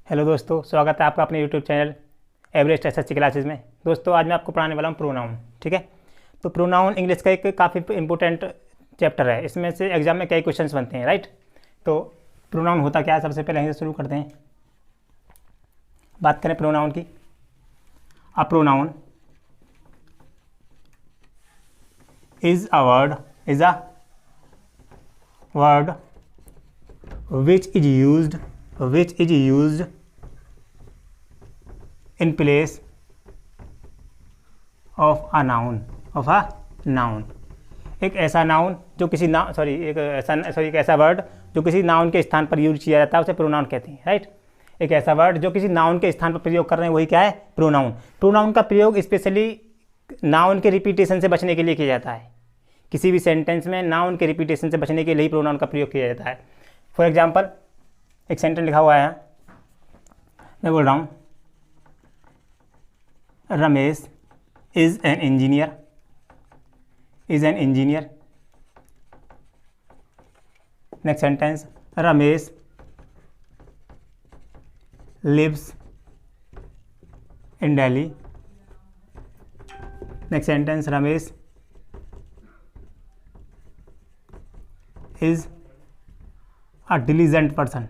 Hello दोस्तों, स्वागत है आपका अपने YouTube channel Everest SSC classes में। दोस्तों आज मैं आपको पढ़ाने वाला हूँ प्रोनाउन। ठीक है, तो प्रोनाउन इंग्लिश का एक काफ़ी इंपॉर्टेंट चैप्टर है। इसमें से एग्जाम में कई क्वेश्चंस बनते हैं, राइट। तो प्रोनाउन होता क्या है, सबसे पहले यहीं से शुरू करते हैं। बात करें प्रोनाउन की। A pronoun is a word which is used in place of a noun एक ऐसा नाउन जो किसी एक ऐसा वर्ड जो किसी नाउन के स्थान पर यूज किया जाता है उसे प्रोनाउन कहते हैं, राइट। एक ऐसा वर्ड जो किसी नाउन के स्थान पर प्रयोग कर रहे हैं वही क्या है, प्रोनाउन। प्रोनाउन का प्रयोग स्पेशली नाउन के रिपीटेशन से बचने के लिए किया जाता है। किसी भी सेंटेंस में नाउन के रिपीटेशन से बचने के लिए ही प्रोनाउन का प्रयोग किया जाता है। फॉर एग्जाम्पल, एक सेंटेंस लिखा हुआ है, मैं बोल रहा हूँ Ramesh is an engineer. Next sentence, Ramesh lives in Delhi. Next sentence, Ramesh is a diligent person।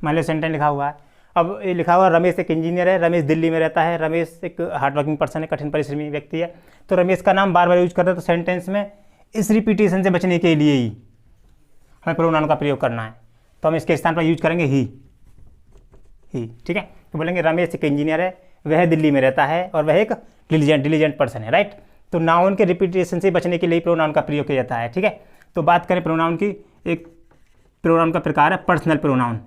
मान लो सेंटेंस लिखा हुआ है। अब ये लिखा हुआ रमेश एक इंजीनियर है, रमेश दिल्ली में रहता है, रमेश एक हार्ड वर्किंग पर्सन है, कठिन परिश्रमी व्यक्ति है। तो रमेश का नाम बार बार यूज कर रहे हैं, तो सेंटेंस में इस रिपीटेशन से बचने के लिए ही हमें प्रोनाउन का प्रयोग करना है। तो हम इसके स्थान पर यूज करेंगे ही। ठीक है, तो बोलेंगे रमेश एक इंजीनियर है, वह दिल्ली में रहता है और वह एक डिलीजेंट पर्सन है, राइट। तो नाउन के रिपीटेशन से बचने के लिए प्रोनाउन का प्रयोग किया जाता है। ठीक है, तो बात करें प्रोनाउन की। एक प्रोनाउन का प्रकार है पर्सनल प्रोनाउन।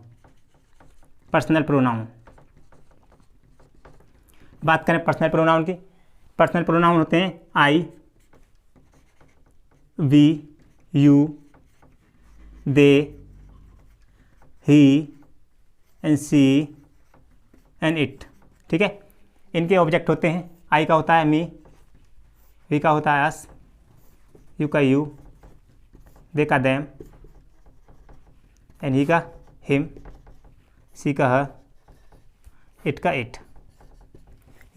बात करें पर्सनल प्रोनाउन की। पर्सनल प्रोनाउन होते हैं I, we, you, they, he and she and it. ठीक है, इनके ऑब्जेक्ट होते हैं। आई का होता है मी, वी का होता है अस, यू का यू, दे का देम एंड ही का हिम, सी का हर, इट का इट।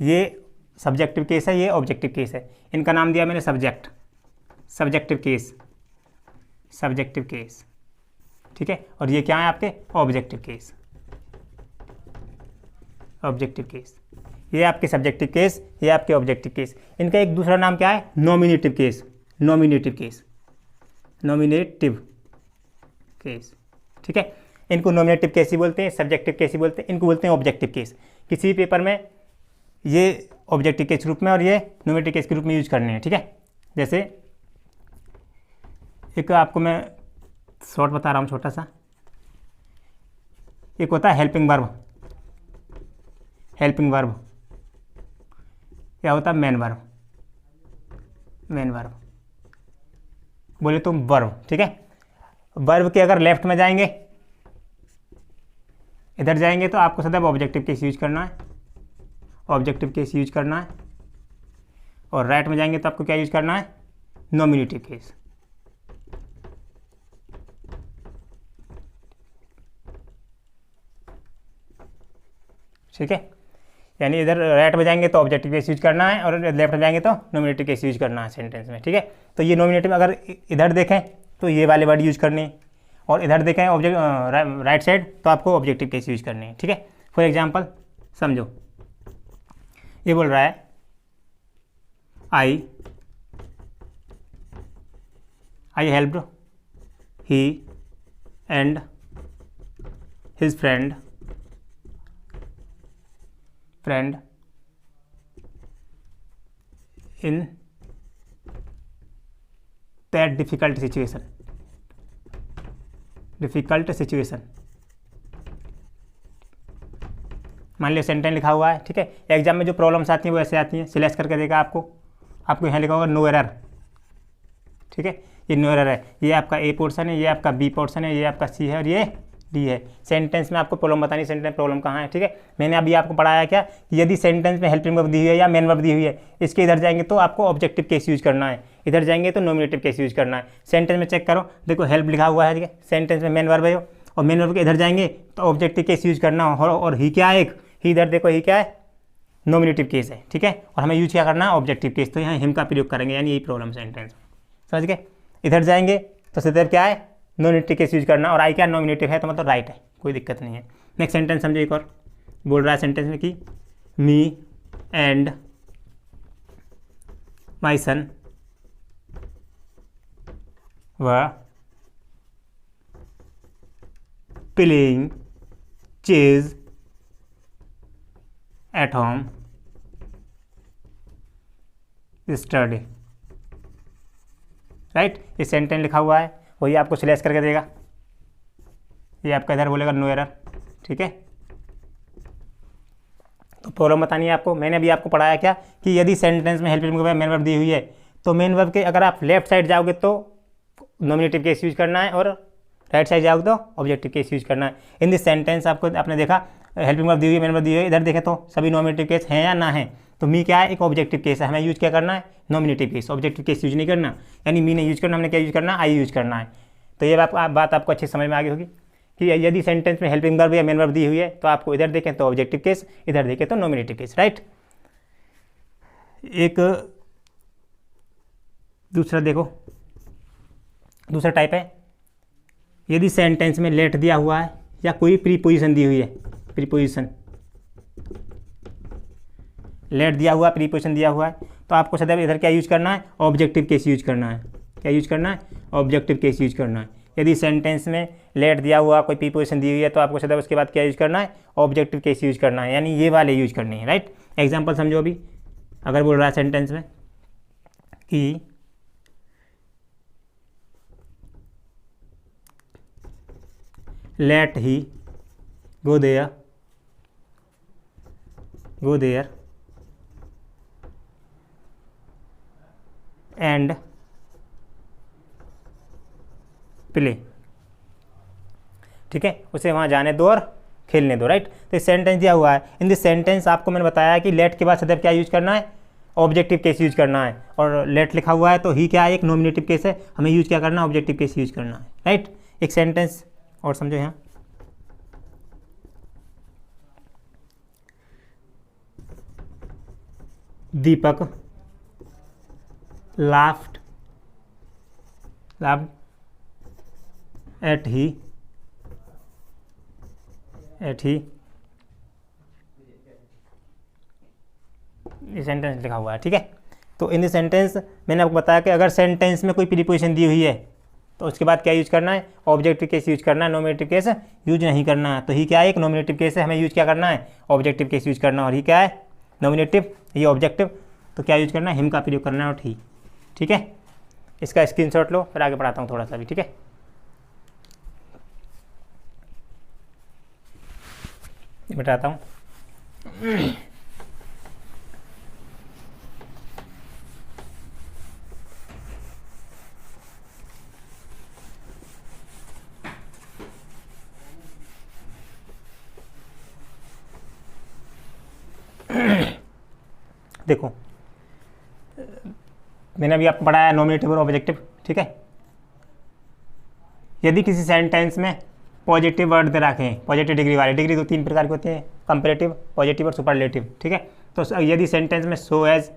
ये सब्जेक्टिव केस है, ये ऑब्जेक्टिव केस है। इनका नाम दिया मैंने सब्जेक्टिव केस। ठीक है, और ये क्या है आपके ऑब्जेक्टिव केस। ये आपके सब्जेक्टिव केस, ये आपके ऑब्जेक्टिव केस। इनका एक दूसरा नाम क्या है, नॉमिनेटिव केस। ठीक है, इनको नॉमिनेटिव केस ही बोलते हैं, सब्जेक्टिव केस ही बोलते हैं, इनको बोलते हैं ऑब्जेक्टिव केस। किसी पेपर में ये ऑब्जेक्टिव केस के रूप में और ये नॉमिनेटिव केस के रूप में यूज करने हैं। ठीक है, जैसे एक आपको मैं शॉर्ट बता रहा हूँ छोटा सा। एक होता है हेल्पिंग वर्ब, क्या होता है मेन वर्ब। बोले तो वर्ब। ठीक है, वर्ब के अगर लेफ्ट में जाएंगे, इधर जाएंगे तो आपको सदैव ऑब्जेक्टिव केस यूज करना है, और राइट में जाएंगे तो आपको क्या यूज करना है, नॉमिनेटिव केस। ठीक है, यानी इधर राइट में जाएंगे तो ऑब्जेक्टिव केस यूज करना है और लेफ्ट में जाएंगे तो नॉमिनेटिव केस यूज करना है सेंटेंस में। ठीक है, तो ये नॉमिनेटिव अगर इधर देखें तो ये वाले वर्ड यूज करने, और इधर देखें राइट साइड तो आपको ऑब्जेक्टिव केस यूज करने हैं। ठीक है, फॉर एग्जांपल समझो, ये बोल रहा है आई helped he and his friend in that difficult situation। मान लिया सेंटेंस लिखा हुआ है। ठीक है, एग्जाम में जो प्रॉब्लम्स आती हैं वो ऐसे आती हैं, सिलेक्ट करके देगा आपको यहाँ लिखा होगा नो एरर। ठीक है, ये नो एरर है, ये आपका ए पोर्शन है, ये आपका बी पोर्शन है, ये आपका सी है और ये डी है। सेंटेंस में आपको प्रॉब्लम बतानी, सेंटेंस प्रॉब्लम कहाँ है, ठीक है। मैंने अभी आपको पढ़ाया क्या कि यदि सेंटेंस में हेल्पिंग वर्ब दी हुई है या मेन वर्ब दी हुई है, इसके इधर जाएंगे तो आपको ऑब्जेक्टिव केस यूज करना है, इधर जाएंगे तो नॉमिनेटिव केस यूज करना है। सेंटेंस में चेक करो, देखो हेल्प लिखा हुआ है, ठीक है, सेंटेंस में मेन वर्ब है और मेन वर्ब के इधर जाएंगे तो ऑब्जेक्टिव केस यूज करना और ही क्या है, एक ही इधर देखो ही क्या है, नॉमिनेटिव केस है, ठीक है। और हमें यूज क्या करना है, ऑब्जेक्टिव केस, तो यहाँ हिम का प्रयोग करेंगे, यानी यही प्रॉब्लम सेंटेंस में, समझ गए। इधर जाएंगे तो सदैव क्या है, नॉमिनेटिव केस यूज करना, और आई क्या नॉमिनेटिव है तो मतलब राइट है, कोई दिक्कत नहीं है। नेक्स्ट सेंटेंस समझो, एक और बोल रहा है सेंटेंस में कि मी एंड माई सन व playing chase at home study, right. ये सेंटेंस लिखा हुआ है, वही आपको स्लैश करके देगा, ये आपका इधर बोलेगा नो एरर, ठीक है। तो प्रॉब्लम बतानी है आपको। मैंने अभी आपको पढ़ाया क्या कि यदि सेंटेंस में हेल्पिंग वर्ब मेन वर्ब दी हुई है तो मेन वर्ब के अगर आप लेफ्ट साइड जाओगे तो नॉमिनेटिव केस यूज करना है और राइट साइड जाओगे तो ऑब्जेक्टिव केस यूज करना है। इन दिस सेंटेंस आपको आपने देखा हेल्पिंग वर्ब दी हुई है, मेन वर्ब दी हुई है, इधर देखें तो सभी नॉमिनेटिव केस हैं या ना है, तो मी क्या है, एक ऑब्जेक्टिव केस है, हमें यूज क्या करना है, nominative case, objective case use नहीं करना, यानी मी नहीं यूज करना, हमने क्या यूज करना, आई यूज करना है। तो ये बात आपको अच्छी समझ में आ गई होगी कि यदि सेंटेंस में हेल्पिंग वर्ब या मेन वर्ब दी हुई है तो आपको इधर देखें तो ऑब्जेक्टिव केस, इधर देखें तो नॉमिनेटिव केस, राइट। एक दूसरा देखो, दूसरा टाइप है, यदि सेंटेंस में लेट दिया हुआ है या कोई प्रीपोजिशन दी हुई है, प्रीपोजिशन लेट दिया हुआ, प्रीपोजिशन दिया हुआ है, तो आपको सदैव इधर क्या यूज करना है, ऑब्जेक्टिव केस यूज करना है। क्या यूज करना है, ऑब्जेक्टिव केस यूज करना है। यदि सेंटेंस में लेट दिया हुआ, कोई प्रीपोजिशन दी हुई है तो आपको सदैव उसके बाद क्या यूज करना है, ऑब्जेक्टिव केस यूज करना है, यानी ये वाले यूज करनी है, राइट। एग्जाम्पल समझो, अभी अगर बोल रहा है सेंटेंस में कि let he go there and play, ठीक है, उसे वहाँ जाने दो और खेलने दो, राइट। तो सेंटेंस दिया हुआ है, इन दिस सेंटेंस आपको मैंने बताया कि लेट के बाद सदैव क्या यूज करना है, ऑब्जेक्टिव केस यूज करना है, और लेट लिखा हुआ है तो ही क्या है, एक नॉमिनेटिव केस है, हमें यूज क्या करना है, ऑब्जेक्टिव केस यूज करना है, राइट। एक सेंटेंस और समझो यहाँ, दीपक laughed at he ये सेंटेंस लिखा हुआ है, ठीक है। तो इन द सेंटेंस मैंने आपको बताया कि अगर सेंटेंस में कोई प्रीपोजिशन दी हुई है तो उसके बाद क्या यूज करना है, ऑब्जेक्टिव केस यूज करना है, नॉमिनेटिव केस यूज नहीं करना है। तो ही क्या है, एक नॉमिनेटिव केस है, हमें यूज क्या करना है, ऑब्जेक्टिव केस यूज करना है, और ही क्या है, नॉमिनेटिव, ये ऑब्जेक्टिव, तो क्या यूज करना है, हिम का प्रयोग करना है और ही, ठीक है। इसका स्क्रीनशॉट लो, फिर आगे पढ़ाता हूँ थोड़ा सा भी, ठीक है। बताता हूँ, देखो मैंने अभी आपको पढ़ाया नॉमिनेटिव और ऑब्जेक्टिव, ठीक है। यदि किसी सेंटेंस में पॉजिटिव वर्ड दे रखे हैं, पॉजिटिव डिग्री वाले, डिग्री 2-3 प्रकार की होती है, कंपैरेटिव, पॉजिटिव और सुपरलेटिव, ठीक है। तो यदि सेंटेंस में सो एज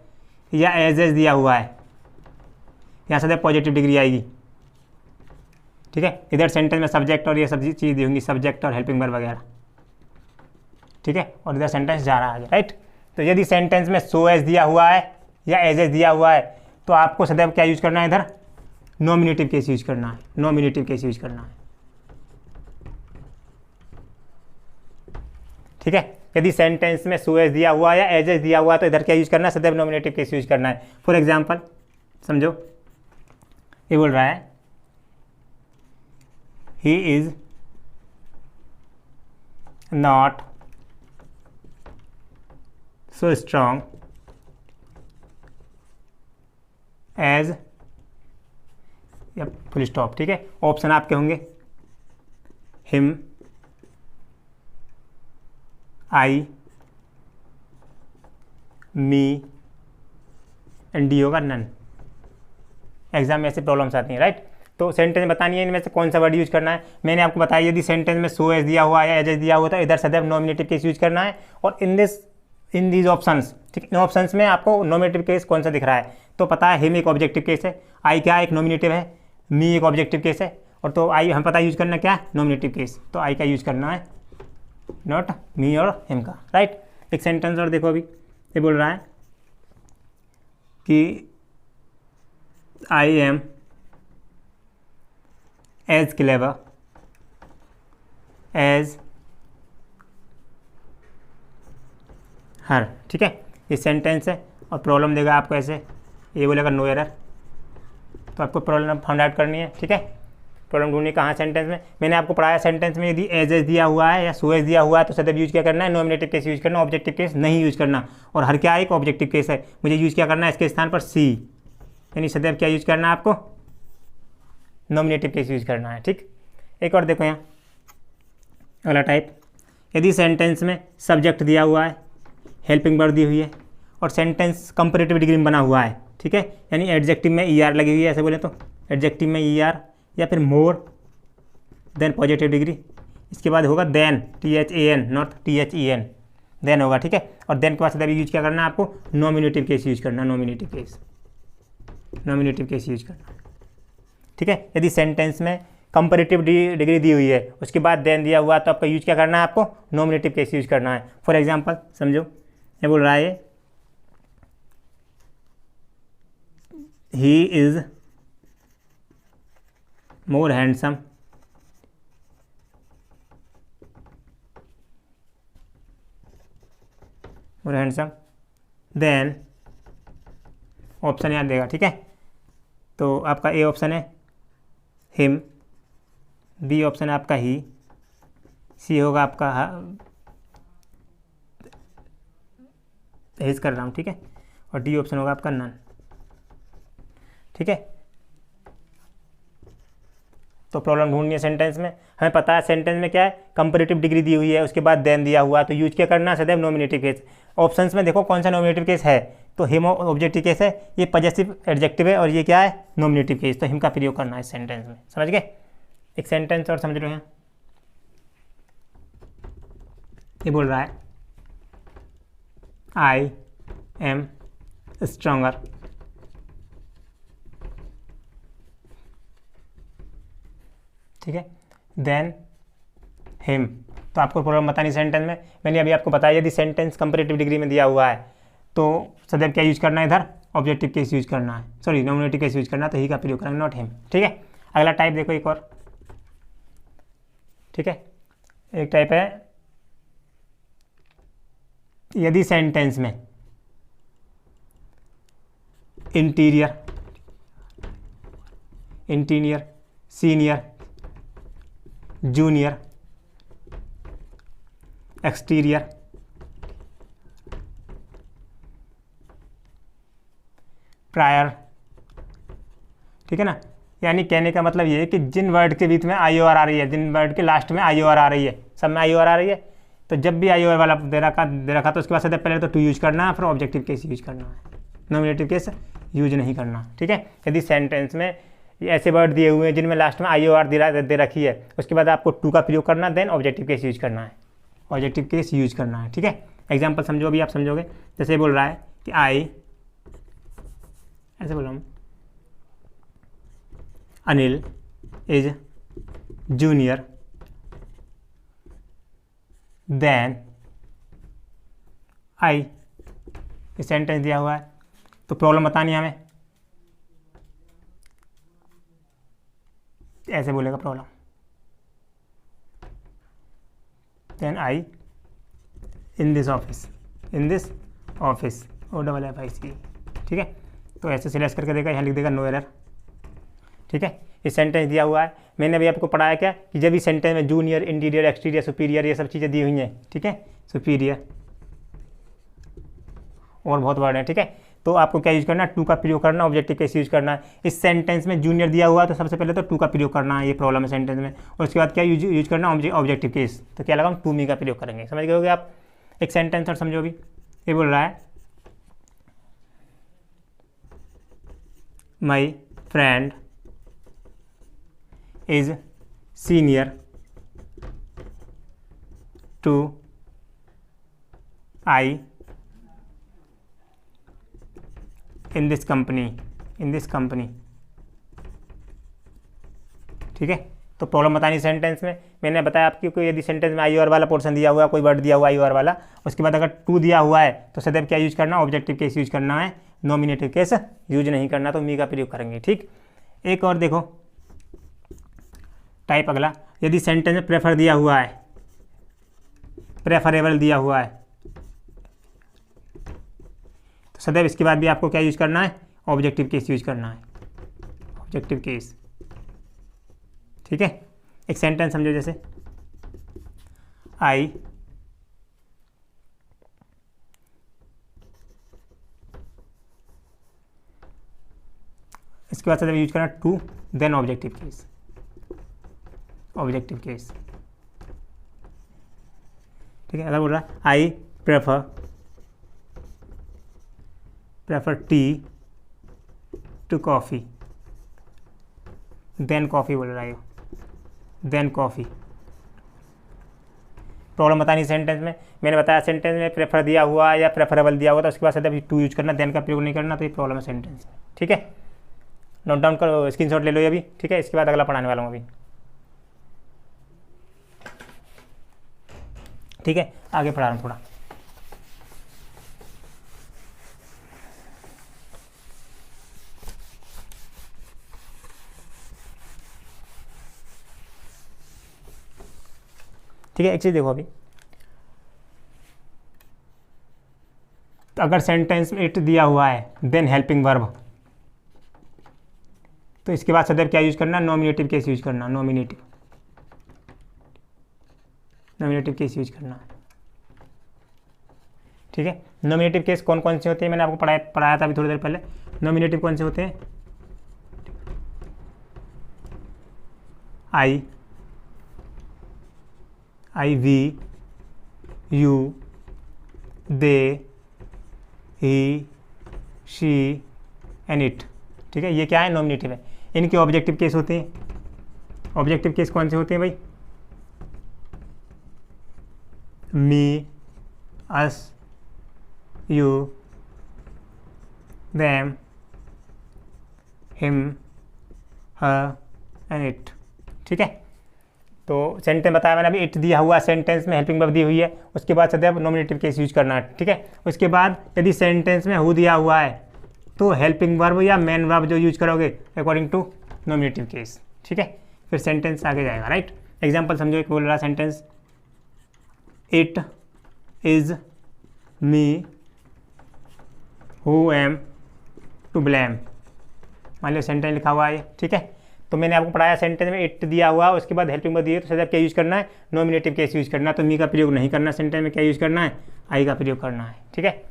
या एज दिया हुआ है, यहाँ से पॉजिटिव डिग्री आएगी, ठीक है। इधर सेंटेंस में सब्जेक्ट और ये सब चीज़ दी होंगी, सब्जेक्ट और हेल्पिंग वर्ब वगैरह, ठीक है, और इधर सेंटेंस जा रहा है, राइट। तो यदि सेंटेंस में सो एज दिया हुआ है या एज दिया हुआ है तो आपको सदैव क्या यूज करना है, इधर नॉमिनेटिव केस यूज करना है, नॉमिनेटिव केस यूज करना है, ठीक है। यदि सेंटेंस में सो एज दिया हुआ या एज दिया हुआ तो इधर क्या यूज करना है, सदैव नॉमिनेटिव केस यूज करना है। फॉर एग्जाम्पल समझो, ये बोल रहा है he is not so strong as, या फुल स्टॉप, ठीक है। ऑप्शन आपके होंगे him, I, me and D होगा नन। एग्जाम में ऐसे प्रॉब्लम्स आती हैं, राइट। तो सेंटेंस बतानी है, इनमें से कौन सा वर्ड यूज करना है। मैंने आपको बताया यदि सेंटेंस में सो एज दिया हुआ या एज दिया हुआ तो इधर सदैव नॉमिनेटिव केस यूज करना है। और इन दीज ऑप्शंस, ठीक, इन ऑप्शंस में आपको नॉमिनेटिव केस कौन सा दिख रहा है तो पता है हिम एक ऑब्जेक्टिव केस है, आई क्या एक नॉमिनेटिव है, मी एक ऑब्जेक्टिव केस है, और तो आई हम पता यूज करना क्या नॉमिनेटिव केस, तो आई का यूज करना है, नॉट मी और हिम का, राइट। एक सेंटेंस और देखो, अभी ये बोल रहा है कि I am as clever as her, ठीक है। ये सेंटेंस है और प्रॉब्लम देगा आपको ऐसे, ये बोलेगा नो एरर, तो आपको प्रॉब्लम फाइंड आउट करनी है, ठीक है। प्रॉब्लम ढूंढनी कहाँ सेंटेंस में, मैंने आपको पढ़ाया सेंटेंस में यदि एज दिया हुआ है या सो एज दिया हुआ है तो सदैव यूज क्या करना है नॉमिनेटिव केस यूज करना, ऑब्जेक्टिव केस नहीं यूज करना। और हर क्या एक ऑब्जेक्टिव केस है, मुझे यूज क्या करना है इसके स्थान पर सी, यानी सदैव क्या यूज करना है आपको नॉमिनेटिव केस यूज करना है, ठीक। एक और देखो यहाँ अगला टाइप, यदि सेंटेंस में सब्जेक्ट दिया हुआ है, हेल्पिंग वर्ब दी हुई है और सेंटेंस कंपैरेटिव डिग्री में बना हुआ है, ठीक है, यानी एडजेक्टिव में ई आर लगी हुई है, ऐसे बोले तो एडजेक्टिव में ई आर या फिर मोर देन पॉजिटिव डिग्री, इसके बाद होगा then, T H A N not T H E N, then होगा, ठीक है। और देन के बाद सदैव यूज क्या करना है आपको नॉमिनेटिव केस यूज करना, नॉमिनेटिव केस यूज करना, ठीक है। यदि सेंटेंस में कंपैरेटिव डिग्री दी हुई है उसके बाद देन दिया हुआ तो आपका यूज क्या करना है आपको नॉमिनेटिव केस यूज करना है। फॉर एग्जांपल समझो, ये बोल रहा है he is more handsome than, option याद देगा, ठीक है। तो आपका ए ऑप्शन है हिम, बी ऑप्शन है आपका ही, सी होगा आपका हेज कर रहा हूँ, ठीक है, और डी ऑप्शन होगा आपका नन, ठीक है। तो प्रॉब्लम ढूंढनी है सेंटेंस में, हमें पता है सेंटेंस में क्या है कंपैरेटिव डिग्री दी हुई है उसके बाद देन दिया हुआ तो यूज क्या करना है सदैव नॉमिनेटिव केस। ऑप्शंस में देखो कौन सा नॉमिनेटिव केस है, तो हिम ऑब्जेक्टिव केस है, ये पॉजेसिव एडजेक्टिव है और ये क्या है नॉमिनेटिव केस, तो हिम का प्रयोग करना है इस सेंटेंस में, समझ गए। एक सेंटेंस और समझ लो यहाँ, ये बोल रहा है आई एम स्ट्रॉन्गर ठीक है देन हिम, तो आपको प्रॉब्लम बतानी सेंटेंस में, मैंने अभी आपको बताया यदि सेंटेंस कंपैरेटिव डिग्री में दिया हुआ है तो सदैव क्या यूज करना है इधर ऑब्जेक्टिव केस यूज करना है, सॉरी नॉमिनेटिव केस यूज करना है, तो ही का प्रयोग करेंगे नॉट हिम, ठीक है। अगला टाइप देखो एक और, ठीक है, एक टाइप है यदि सेंटेंस में interior, senior, junior, exterior, prior, ठीक है ना, यानी कहने का मतलब ये है कि जिन वर्ड के बीच में आई ओ आर आ रही है, जिन वर्ड के लास्ट में आई ओ आर आ रही है, सब में आई ओ आर आ रही है, तो जब भी आई ओ आर वाला दे रखा तो उसके बाद सदैव पहले तो टू यूज करना है, फिर ऑब्जेक्टिव केस यूज करना है, नॉमिनेटिव केस यूज नहीं करना, ठीक है। यदि सेंटेंस में ऐसे वर्ड दिए हुए हैं जिनमें लास्ट में आई ओ आर दे रखी है उसके बाद आपको टू का प्रयोग करना, देन ऑब्जेक्टिव केस यूज करना है, ऑब्जेक्टिव केस यूज करना है, ठीक है। एग्जाम्पल समझो, अभी आप समझोगे, जैसे बोल रहा है कि आई, ऐसे बोल रहा हूँ Anil is junior than I, ये सेंटेंस दिया हुआ है, तो प्रॉब्लम बतानी है हमें, ऐसे बोलेगा problem, then I in this office O double F I C, ठीक है। तो ऐसे सिलेक्ट करके देगा, यहाँ लिख देगा नो एरर, ठीक है। ये सेंटेंस दिया हुआ है, मैंने अभी आपको पढ़ाया क्या कि जब भी सेंटेंस में जूनियर, इंटीरियर, एक्सटीरियर, सुपीरियर ये सब चीज़ें दी हुई हैं, ठीक है, सुपीरियर और बहुत वर्ड है, ठीक है, तो आपको क्या यूज करना है टू का प्रयोग करना, ऑब्जेक्टिव केस यूज करना है। इस सेंटेंस में जूनियर दिया हुआ है तो सबसे पहले तो टू का प्रयोग करना है, ये प्रॉब्लम है सेंटेंस में, और उसके बाद क्या यूज करना ऑब्जेक्टिव केस, तो क्या लगा हम टू मी का प्रयोग करेंगे, समझ गए होगे आप। एक सेंटेंस और समझो अभी, ये बोल रहा है my friend is senior to I in this company. ठीक है, तो प्रॉब्लम बतानी सेंटेंस में। मैंने बताया आपकी कोई यदि सेंटेंस में आई और वाला पोर्शन दिया हुआ है, कोई वर्ड दिया हुआ आई और वाला, उसके बाद अगर टू दिया हुआ है तो सदैव क्या यूज करना, ऑब्जेक्टिव केस यूज करना है, नॉमिनेटिव केस यूज नहीं करना, तो मी का प्रयोग करेंगे। ठीक, एक और देखो टाइप अगला, यदि सेंटेंस में प्रेफर दिया हुआ है, प्रेफरेबल दिया हुआ है, तो सदैव इसके बाद भी आपको क्या यूज करना है, ऑब्जेक्टिव केस यूज करना है, ऑब्जेक्टिव केस। ठीक है, एक सेंटेंस समझो जैसे आई इसके बाद सदैव यूज करना to, then objective case, objective case. ठीक है, अगर बोल रहा है I prefer tea to coffee, then coffee बोल रहा है, देन कॉफ़ी। प्रॉब्लम बतानी सेंटेंस में। मैंने बताया सेंटेंस में प्रेफर दिया हुआ या प्रेफरेबल दिया हुआ था, उसके बाद सदैव टू यूज करना, देन का प्रयोग नहीं करना, तो ये प्रॉब्लम है सेंटेंस में। ठीक है, नोट डाउन करो, स्क्रीनशॉट ले लो ये अभी। ठीक है, इसके बाद अगला पढ़ाने वाला हूँ अभी। ठीक है, आगे पढ़ा रहा हूँ थोड़ा। ठीक है, एक चीज़ देखो अभी, तो अगर सेंटेंस में इट दिया हुआ है देन हेल्पिंग वर्ब, तो इसके बाद सदैव क्या यूज करना, नॉमिनेटिव केस यूज करना, नॉमिनेटिव केस यूज करना। ठीक है, नॉमिनेटिव केस कौन कौन से होते हैं, मैंने आपको पढ़ाया था अभी थोड़ी देर पहले। नॉमिनेटिव कौन से होते हैं, I we you they he she and it. ठीक है, ये क्या है, नॉमिनेटिव है। इनके ऑब्जेक्टिव केस होते हैं। ऑब्जेक्टिव केस कौन से होते हैं भाई, me, us, you, them, him, her and it. ठीक है, तो सेंटेंस बताया मैंने अभी, इट दिया हुआ सेंटेंस में हेल्पिंग वर्ब दी हुई है, उसके बाद सदैव नॉमिनेटिव केस यूज करना है। ठीक है, उसके बाद यदि सेंटेंस में हु दिया हुआ है तो हेल्पिंग वर्ब या मेन वर्ब जो यूज करोगे अकॉर्डिंग टू नॉमिनेटिव केस। ठीक है, फिर सेंटेंस आगे जाएगा। राइट, एग्जाम्पल समझो, एक बोल रहा sentence, it is me who am to blame. मान लो सेंटेंस लिखा हुआ है। ठीक है, तो मैंने आपको पढ़ाया सेंटेंस में इट दिया हुआ, उसके बाद हेल्पिंग वर्ब दी है, तो सदैव क्या यूज करना है, नॉमिनेटिव केस यूज करना है। तो मी का प्रयोग नहीं करना, सेंटेंस में क्या यूज करना है, आई का प्रयोग करना है। ठीक है,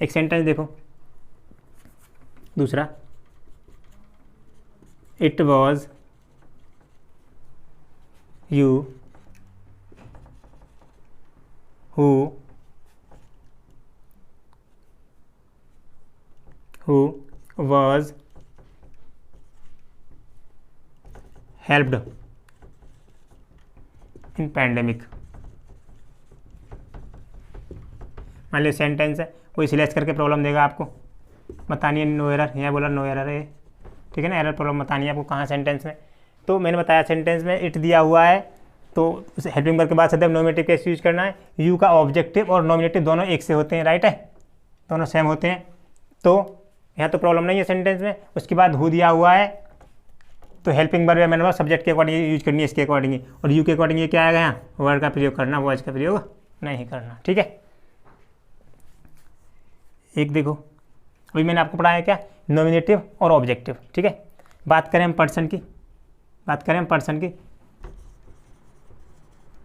एक सेंटेंस देखो दूसरा, it was you who was helped in pandemic. मान लो सेंटेंस है, कोई सिलेक्ट करके प्रॉब्लम देगा आपको, बतानी है, नो एरर, यहाँ बोला नो एरर है। ठीक है ना, एरर प्रॉब्लम बतानी है आपको कहाँ सेंटेंस में। तो मैंने बताया सेंटेंस में इट दिया हुआ है, तो उस हेल्पिंग वर्ब के बाद सदैव नॉमिनेटिव केस यूज करना है। यू का ऑब्जेक्टिव और नॉमिनेटिव दोनों एक से होते हैं, राइट है, दोनों सेम होते हैं। तो यहाँ तो प्रॉब्लम नहीं है सेंटेंस में। उसके बाद हु दिया हुआ है, तो हेल्पिंग वर्ब या मेन वर्ब सब्जेक्ट के अकॉर्डिंग यूज करनी है, इसके अकॉर्डिंग। और यू के अकॉर्डिंग ये क्या आएगा, यहाँ वर्ड का प्रयोग करना, वॉइस का प्रयोग नहीं करना। ठीक है, एक देखो अभी मैंने आपको पढ़ाया क्या, नॉमिनेटिव और ऑब्जेक्टिव। ठीक है, बात करें हम पर्सन की,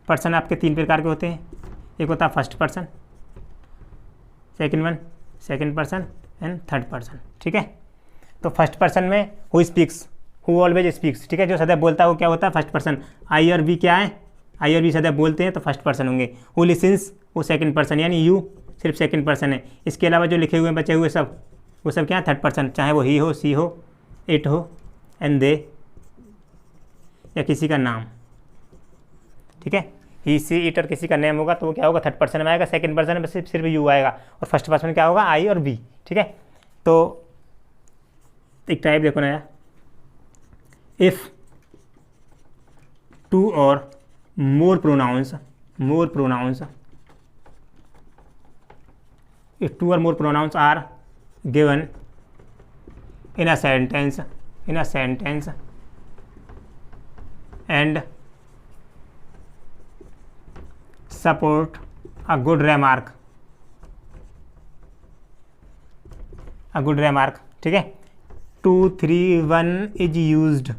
पर्सन आपके तीन प्रकार के होते हैं। एक होता है first person, second person and third person. ठीक है, तो फर्स्ट पर्सन में who speaks, who always speaks. ठीक है, जो सदैव बोलता है वो क्या होता है, फर्स्ट पर्सन। आई और बी क्या है, आई और बी सदैव बोलते हैं, तो फर्स्ट पर्सन होंगे। हु लिसन्स, वो सेकंड पर्सन, यानी यू सिर्फ सेकंड पर्सन है। इसके अलावा जो लिखे हुए बचे हुए सब, वो सब क्या है, थर्ड पर्सन, चाहे वो ही हो, सी हो, इट हो, एंड दे, या किसी का नाम। ठीक है, ही सी इट और किसी का नेम होगा तो वो क्या होगा, थर्ड पर्सन में आएगा। सेकंड पर्सन में सिर्फ यू आएगा, और फर्स्ट पर्सन में क्या होगा, आई और बी। ठीक है, तो एक टाइप देखो नया, इफ टू और more pronounce, if two or more pronouns are given in a sentence and support a good remark, ठीक है, 2 3 1 is used।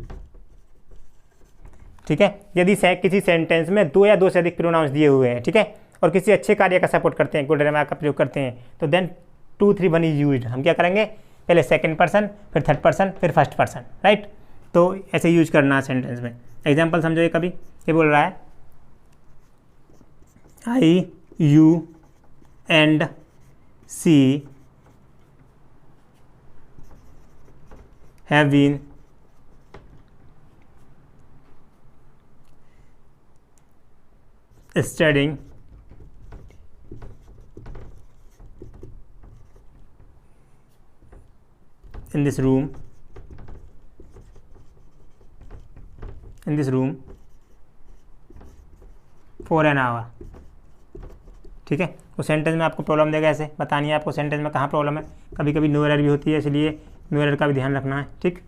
ठीक है, यदि किसी सेंटेंस में दो या दो से अधिक प्रोनाउंस दिए हुए हैं, ठीक है, और किसी अच्छे कार्य का सपोर्ट करते हैं, गुड रिमार्क का प्रयोग करते हैं, तो देन 2 3 1 इज यूज्ड। हम क्या करेंगे, पहले सेकंड पर्सन, फिर थर्ड पर्सन, फिर फर्स्ट पर्सन, राइट। तो ऐसे यूज करना है सेंटेंस में। एग्जांपल समझो, ये कभी ये बोल रहा है I you and she have been studying in this room for an hour। ठीक है, उस सेंटेंस में आपको प्रॉब्लम देगा, ऐसे बतानी है आपको सेंटेंस में कहाँ प्रॉब्लम है। कभी कभी नो एरर भी होती है, इसलिए नो एरर का भी ध्यान रखना है। ठीक,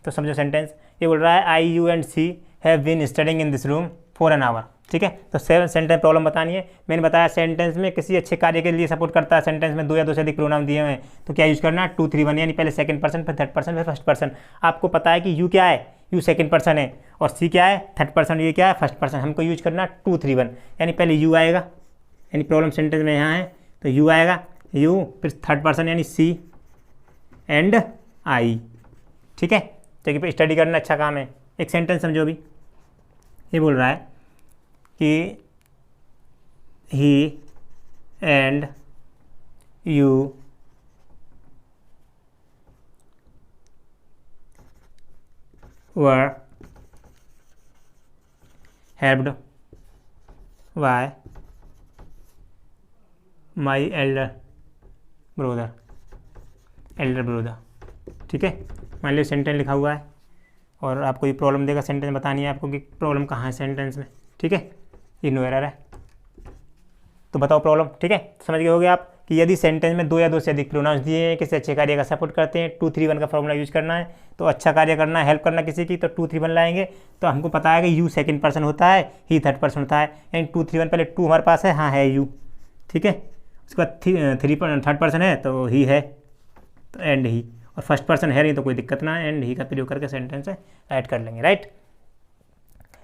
तो समझो सेंटेंस, ये बोल रहा है I you and she have been studying in this room for an hour. ठीक है, तो सेंटेंस प्रॉब्लम बतानी है। मैंने बताया सेंटेंस में किसी अच्छे कार्य के लिए सपोर्ट करता है, सेंटेंस में दो या दो से अधिक प्रोनाउन दिए हुए हैं, तो क्या यूज करना है, 2 3 1, यानी पहले सेकंड पर्सन, फिर थर्ड पर्सन, फिर फर्स्ट पर्सन। आपको पता है कि यू क्या है, यू सेकंड पर्सन है, और सी क्या है, थर्ड पर्सन, ये क्या है, फर्स्ट पर्सन। हमको यूज करना 2 3 1, यानी पहले यू आएगा, यानी प्रॉब्लम सेंटेंस में यहाँ है तो यू आएगा, यू, फिर थर्ड पर्सन यानी सी एंड आई। ठीक है, तो स्टडी करना अच्छा काम है। एक सेंटेंस समझो अभी, ये बोल रहा है कि he and you were helped by my elder brother। ठीक है, मान लीजिए सेंटेंस लिखा हुआ है और आपको ये प्रॉब्लम देगा, सेंटेंस बतानी है आपको कि प्रॉब्लम कहाँ है सेंटेंस में। ठीक है, ये नो एरर है, तो बताओ प्रॉब्लम। ठीक है, समझ गए होगे आप कि यदि सेंटेंस में दो या दो से अधिक प्रोनाउंस दिए हैं, किसी अच्छे कार्य का सपोर्ट करते हैं, 2 3 1 का फॉर्मूला यूज करना है। तो अच्छा कार्य करना है, हेल्प करना किसी की, तो 2 3 1 लाएंगे। तो हमको पता है कि यू सेकंड पर्सन होता है, ही थर्ड पर्सन होता है, यानी 2 3 1, पहले 2 हमारे पास है, हाँ है यू। ठीक है, उसके बाद थर्ड पर्सन है तो ही है, तो एंड ही, और फर्स्ट पर्सन है नहीं तो कोई दिक्कत ना है, एंड ही का प्रयोग करके सेंटेंस राइट कर लेंगे। राइट,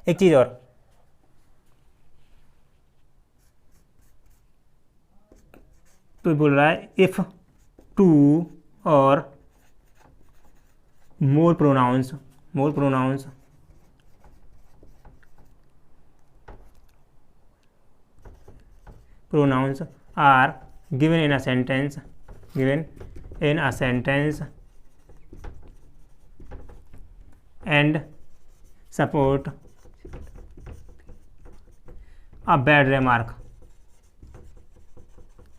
एक चीज़ और, तो बोल रहा है इफ 2 और more pronouns are given in a sentence and support a bad remark.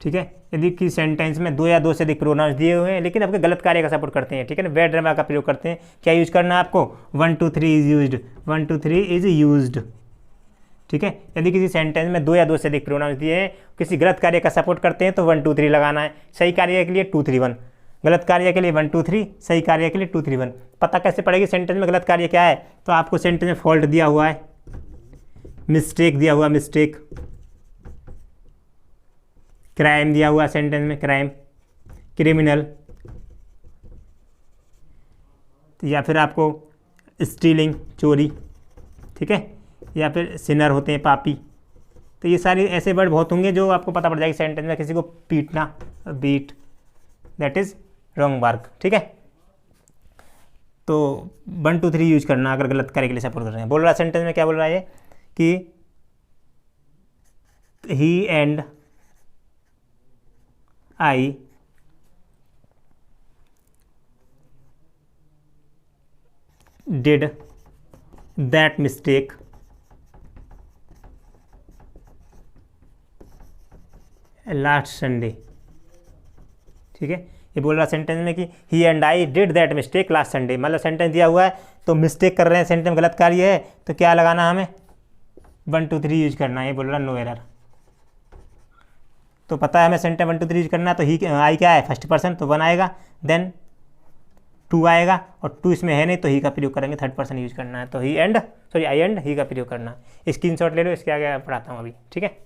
ठीक है, यदि किसी सेंटेंस में दो या दो से अधिक प्रोनाउंस दिए हुए हैं लेकिन आपके गलत कार्य का सपोर्ट करते हैं, ठीक है ना, बैड रिमार्क का प्रयोग करते हैं, क्या यूज करना है आपको, 1 2 3 इज यूज्ड, 1 2 3 इज यूज्ड। ठीक है, यदि किसी सेंटेंस में दो या दो से अधिक प्रोनाउंस दिए हैं, किसी गलत कार्य का सपोर्ट करते हैं तो 1 2 3 लगाना है। सही कार्य के लिए 2 3 1, गलत कार्य के लिए 1 2 3, सही कार्य के लिए 2 3 1। पता कैसे पड़ेगी सेंटेंस में गलत कार्य क्या है, तो आपको सेंटेंस में फॉल्ट दिया हुआ है, मिस्टेक दिया हुआ, मिस्टेक, क्राइम दिया हुआ सेंटेंस में, क्राइम, क्रिमिनल, या फिर आपको स्टीलिंग, चोरी। ठीक है, या फिर सिनर होते हैं, पापी। तो ये सारे ऐसे वर्ड बहुत होंगे जो आपको पता पड़ जाएगी सेंटेंस में। किसी को पीटना, beat, that is wrong work. ठीक है, तो 1 2 3 यूज करना अगर गलत कार्य के लिए सपोर्ट कर रहे हैं। बोल रहा सेंटेंस में क्या बोल रहा है ये कि he and I did that mistake last Sunday. ठीक है, ये बोल रहा सेंटेंस में कि he and I did that mistake last Sunday, मतलब सेंटेंस दिया हुआ है तो मिस्टेक कर रहे हैं, सेंटेंस में गलत कार्य है तो क्या लगाना हमें 1 2 3 यूज करना है। ये बोल रहा नो एरर, तो पता है हमें सेंटेंस 1 2 3 यूज करना है, तो ही आई क्या है फर्स्ट पर्सन तो 1 आएगा, देन 2 आएगा और 2 इसमें है नहीं तो ही का प्रयोग करेंगे, थर्ड पर्सन यूज करना है, तो he and sorry I and he का प्रयोग करना है। स्क्रीनशॉट ले लो, इसके आगे पढ़ाता हूँ अभी। ठीक है,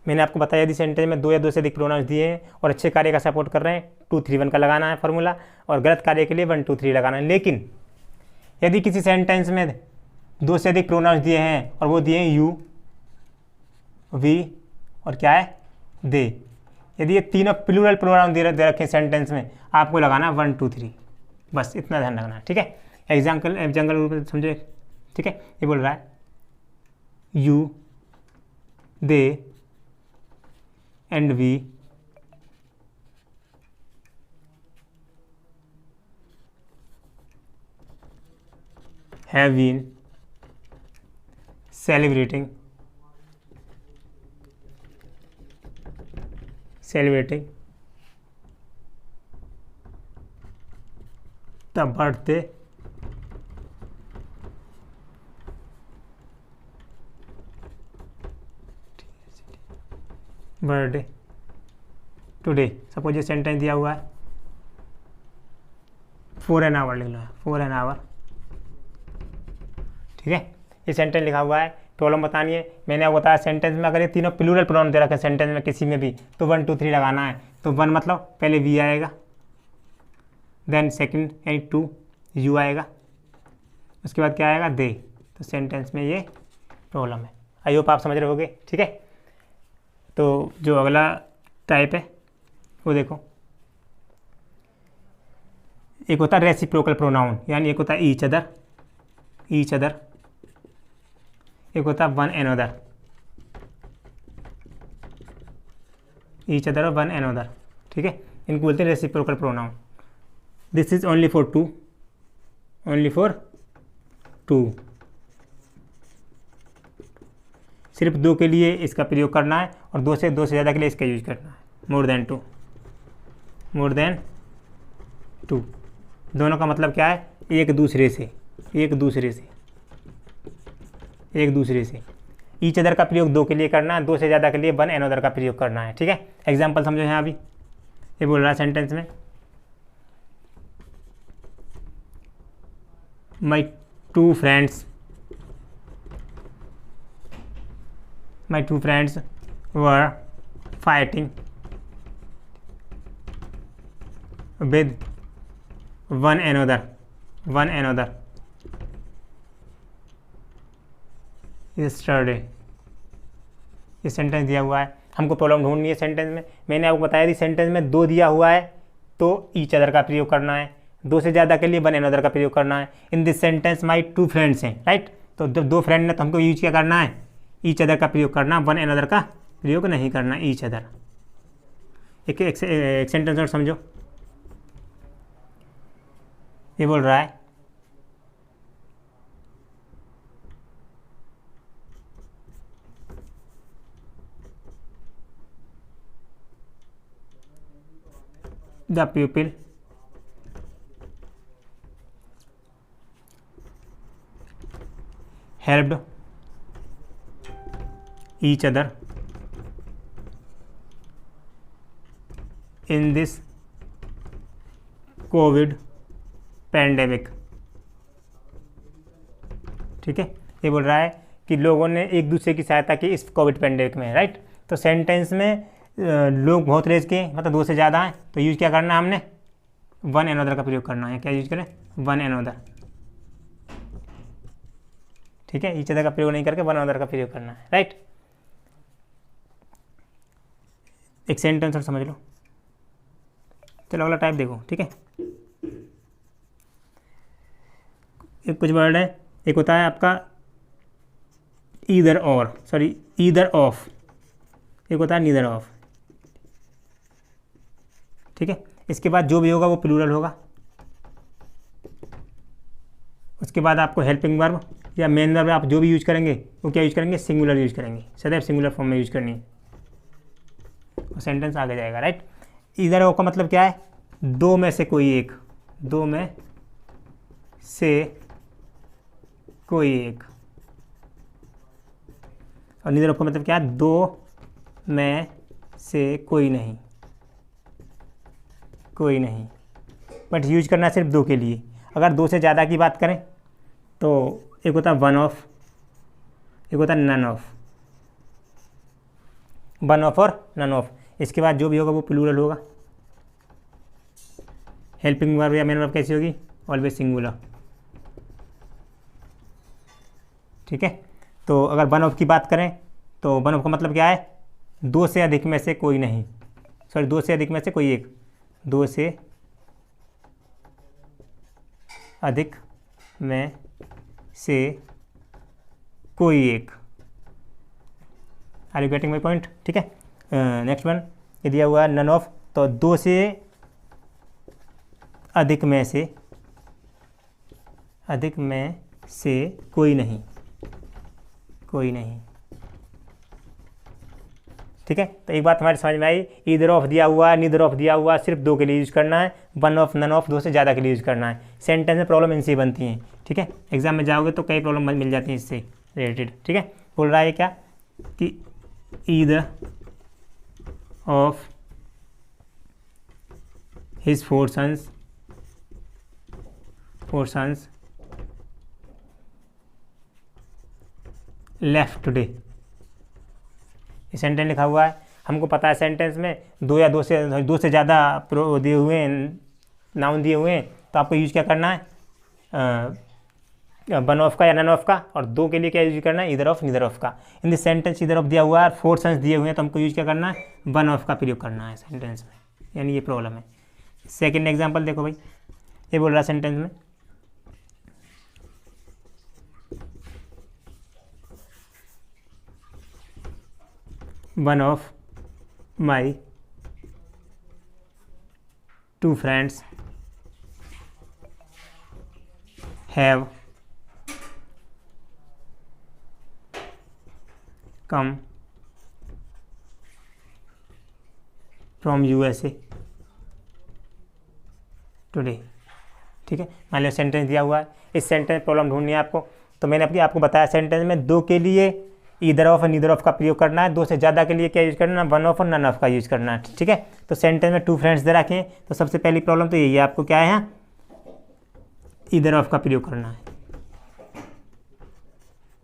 मैंने आपको बताया यदि सेंटेंस में 2 या 2 से अधिक प्रोनाउंस दिए हैं और अच्छे कार्य का सपोर्ट कर रहे हैं 2 3 1 का लगाना है फॉर्मूला, और गलत कार्य के लिए 1 2 3 लगाना है। लेकिन यदि किसी सेंटेंस में 2 से अधिक प्रोनाउंस दिए हैं और वो दिए हैं यू, वी और क्या है दे, यदि ये तीनों प्लूरल प्रोनाउन दे रखे सेंटेंस में, आपको लगाना 1 2 3, बस इतना ध्यान रखना है। ठीक है, एग्जाम्पल समझो। ठीक है, ये बोल रहा है you they and we have been celebrating the birthday today. Suppose ये सेंटेंस दिया हुआ है 4 एन आवर, लिख लो 4 एन आवर। ठीक है, ये सेंटेंस लिखा हुआ है, प्रॉब्लम बतानी है। मैंने आपको बताया सेंटेंस में अगर ये तीनों प्लूरल प्रोनाउन दे रखे सेंटेंस में किसी में भी तो 1 2 3 लगाना है। तो 1 मतलब पहले वी आएगा, देन सेकंड यानी 2 यू आएगा, उसके बाद क्या आएगा दे। तो सेंटेंस में ये प्रॉब्लम है। आई होप आप समझ रहे होगे। ठीक है, तो जो अगला टाइप है वो देखो, एक होता है रेसिप्रोकल प्रोनाउन, यानी एक होता है ईच अदर, एक होता है वन एनोदर, ईच अदर और वन एनोदर। ठीक है, इनको बोलते हैं reciprocal pronoun. This is only for two, सिर्फ 2 के लिए इसका प्रयोग करना है और 2 से ज़्यादा के लिए इसका यूज करना है। मोर देन टू, दोनों का मतलब क्या है, एक दूसरे से। ईच अदर का प्रयोग 2 के लिए करना है, 2 से ज़्यादा के लिए वन एनोदर का प्रयोग करना है। ठीक है, एग्जाम्पल समझो यहाँ अभी ये बोल रहा है सेंटेंस में my two friends were fighting with one another yesterday। ये सेंटेंस दिया हुआ है, हमको प्रॉब्लम ढूंढनी है सेंटेंस में। मैंने आपको बताया थी सेंटेंस में 2 दिया हुआ है तो ईच अदर का प्रयोग करना है, 2 से ज़्यादा के लिए वन एनोदर का प्रयोग करना है। In this sentence my 2 friends हैं, राइट। तो जब 2 फ्रेंड ने तो हमको यूज क्या करना है, ईच अदर का प्रयोग करना, वन एनोदर का प्रयोग नहीं करना, ईच अदर। एक सेंटेंस और समझो, ये बोल रहा है the pupil helped each other in this COVID pandemic. ठीक है, ये बोल रहा है कि लोगों ने एक दूसरे की सहायता की इस कोविड पैंडेमिक में, राइट। तो सेंटेंस में लोग बहुत रेज के मतलब 2 से ज़्यादा हैं तो यूज क्या करना है हमने, वन एनोदर का प्रयोग करना है। क्या यूज करें, वन एनोदर। ठीक है, ईच अदर का प्रयोग नहीं करके वन अदर का प्रयोग करना है, राइट। एक सेंटेंस और समझ लो। चलो अगला टाइप देखो, ठीक है। एक कुछ वर्ड है, एक होता है आपका ईदर और, सॉरी ईदर ऑफ, एक होता है नीदर ऑफ, ठीक है। इसके बाद जो भी होगा वो प्लूरल होगा। उसके बाद आपको हेल्पिंग वर्ब या मेन वर्ब आप जो भी यूज करेंगे वो क्या यूज करेंगे, सिंगुलर यूज करेंगे, सदैव सिंगुलर फॉर्म में यूज करनी है, और सेंटेंस आगे जाएगा, राइट। ईदर ऑफ का मतलब क्या है, दो में से कोई एक, दो में से कोई एक। और नीदर ऑफ का मतलब क्या है, दो में से कोई नहीं, कोई नहीं, बट यूज करना सिर्फ दो के लिए। अगर दो से ज़्यादा की बात करें तो एक होता है वन ऑफ, एक होता है नन ऑफ, वन ऑफ और नन ऑफ। इसके बाद जो भी होगा वो प्लूरल होगा। हेल्पिंग वर्ब या मेन वर्ब कैसी होगी, ऑलवेज सिंगुलर, ठीक है। तो अगर वन ऑफ की बात करें तो वन ऑफ का मतलब क्या है, दो से अधिक में से कोई नहीं, सॉरी दो से अधिक में से कोई एक, दो से अधिक में से कोई एक। Are you getting my point, ठीक है। नेक्स्ट वन ये दिया हुआ है नन ऑफ, तो दो से अधिक में से, अधिक में से कोई नहीं, कोई नहीं, ठीक है। तो एक बात हमारी समझ में आई, ईदर ऑफ दिया हुआ है, नीदर ऑफ दिया हुआ है, सिर्फ दो के लिए यूज करना है, वन ऑफ नन ऑफ दो से ज़्यादा के लिए यूज करना है। सेंटेंस में प्रॉब्लम इनसे बनती हैं, ठीक है। एग्जाम में जाओगे तो कई प्रॉब्लम मिल जाती हैं इससे रिलेटेड, ठीक है। बोल रहा है क्या कि either of his four sons left today. Sentence लिखा हुआ है, हमको पता है सेंटेंस में दो या दो से ज़्यादा दिए हुए हैं, नाउन दिए हुए हैं, तो आपको यूज क्या करना है, वन ऑफ का या नन ऑफ का, और दो के लिए क्या यूज करना है, ईदर ऑफ नीदर ऑफ का। In this sentence either of दिया हुआ है, फोर सन्स दिए हुए हैं, तो हमको यूज क्या करना है, वन ऑफ का प्रयोग करना है सेंटेंस में, यानी ये प्रॉब्लम है। सेकेंड एग्जाम्पल देखो भाई, ये बोल रहा है सेंटेंस में one of my two friends have come from USA today, ठीक है। मान लो सेंटेंस दिया हुआ है, इस सेंटेंस प्रॉब्लम ढूंढनी है आपको, तो मैंने आपको बताया सेंटेंस में दो के लिए ईदर ऑफ और नीदर ऑफ का प्रयोग करना है, दो से ज़्यादा के लिए क्या यूज करना है, वन ऑफ और नन ऑफ का यूज करना है, ठीक है। तो सेंटेंस में टू फ्रेंड्स दे रखे हैं, तो सबसे पहली प्रॉब्लम तो यही है, आपको क्या है यहाँ ईदर ऑफ का प्रयोग करना है।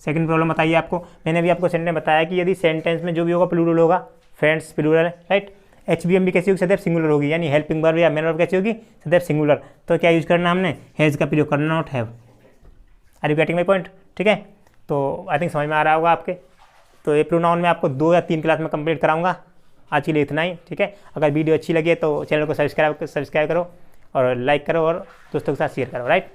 सेकंड प्रॉब्लम बताइए आपको, मैंने अभी आपको सेंटेंस बताया कि यदि सेंटेंस में जो भी होगा प्लूरल होगा, फ्रेंड्स प्लूरल है, राइट। HBM भी कैसी होगी, सदैव सिंगुलर होगी, यानी हेल्पिंग वर्ब या मेन वर्ब कैसी होगी, सदैव सिंगुलर। तो क्या यूज करना हमने, हैज़ का प्रयोग करना, not have. Are you getting my point, ठीक है। तो आई थिंक समझ में आ रहा होगा आपके। तो ये प्रोनाउन में आपको 2 या 3 क्लास में कंप्लीट कराऊंगा। आज के लिए इतना ही, ठीक है। अगर वीडियो अच्छी लगी तो चैनल को सब्सक्राइब करो और लाइक करो और दोस्तों के साथ शेयर करो, राइट।